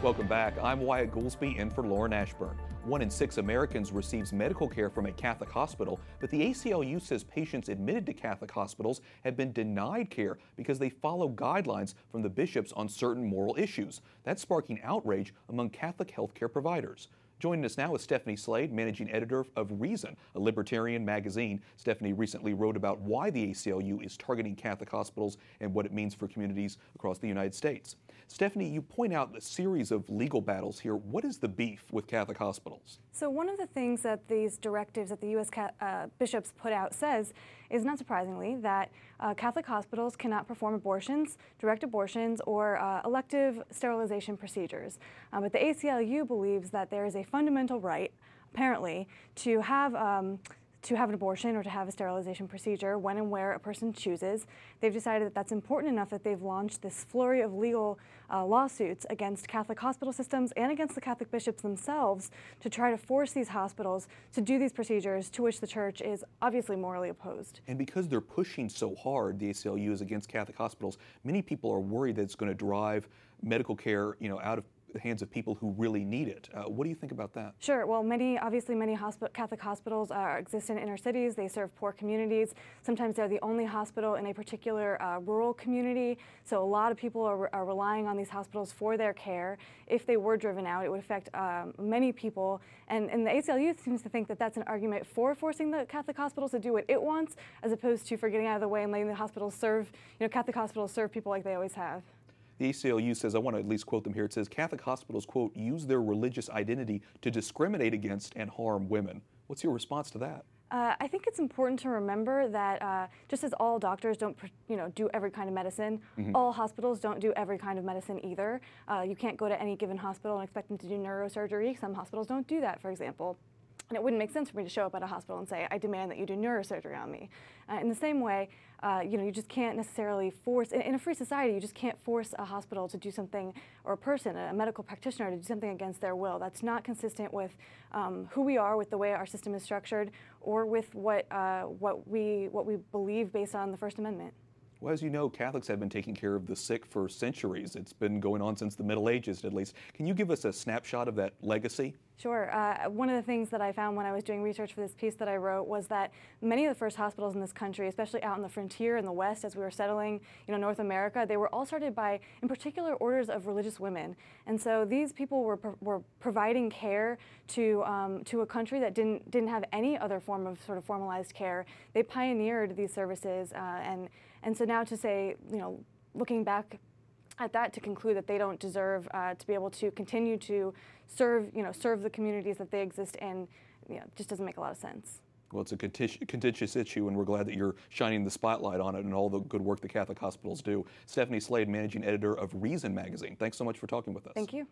Welcome back. I'm Wyatt Goolsby in for Lauren Ashburn. 1 in 6 Americans receives medical care from a Catholic hospital, but the ACLU says patients admitted to Catholic hospitals have been denied care because they follow guidelines from the bishops on certain moral issues. That's sparking outrage among Catholic healthcare providers. Joining us now is Stephanie Slade, managing editor of Reason, a libertarian magazine. Stephanie recently wrote about why the ACLU is targeting Catholic hospitals and what it means for communities across the United States. Stephanie, you point out a series of legal battles here. What is the beef with Catholic hospitals? So one of the things that these directives that the U.S. bishops put out says is, not surprisingly, that Catholic hospitals cannot perform abortions, direct abortions, or elective sterilization procedures. But the ACLU believes that there is a fundamental right, apparently, to have an abortion or to have a sterilization procedure when and where a person chooses. They've decided that that's important enough that they've launched this flurry of legal lawsuits against Catholic hospital systems and against the Catholic bishops themselves to try to force these hospitals to do these procedures to which the church is obviously morally opposed. And because they're pushing so hard, the ACLU is against Catholic hospitals, many people are worried that it's going to drive medical care, out of the hands of people who really need it. What do you think about that? Sure. Well, many Catholic hospitals exist in inner cities. They serve poor communities. Sometimes they're the only hospital in a particular rural community. So a lot of people are relying on these hospitals for their care. If they were driven out, it would affect many people. And the ACLU seems to think that that's an argument for forcing the Catholic hospitals to do what it wants, as opposed to for getting out of the way and letting the hospitals serve, Catholic hospitals serve people like they always have. The ACLU says, I want to at least quote them here, it says, Catholic hospitals, quote, use their religious identity to discriminate against and harm women. What's your response to that? I think it's important to remember that just as all doctors don't, do every kind of medicine, all hospitals don't do every kind of medicine either. You can't go to any given hospital and expect them to do neurosurgery. Some hospitals don't do that, for example. And it wouldn't make sense for me to show up at a hospital and say, I demand that you do neurosurgery on me. In the same way, you just can't necessarily force, in a free society, you just can't force a hospital to do something, or a person, a medical practitioner, to do something against their will. That's not consistent with who we are, with the way our system is structured, or with what we believe based on the First Amendment. Well, as you know, Catholics have been taking care of the sick for centuries. It's been going on since the Middle Ages, at least. Can you give us a snapshot of that legacy? Sure. One of the things that I found when I was doing research for this piece that I wrote was that many of the first hospitals in this country, especially out in the frontier in the West as we were settling, North America, they were all started by, in particular, orders of religious women. And so these people were providing care to a country that didn't have any other form of sort of formalized care. They pioneered these services, and so now to say, looking back at that, to conclude that they don't deserve to be able to continue to serve the communities that they exist in, just doesn't make a lot of sense. Well, it's a contentious issue, and we're glad that you're shining the spotlight on it and all the good work the Catholic hospitals do. Stephanie Slade, managing editor of Reason magazine. Thanks so much for talking with us. Thank you.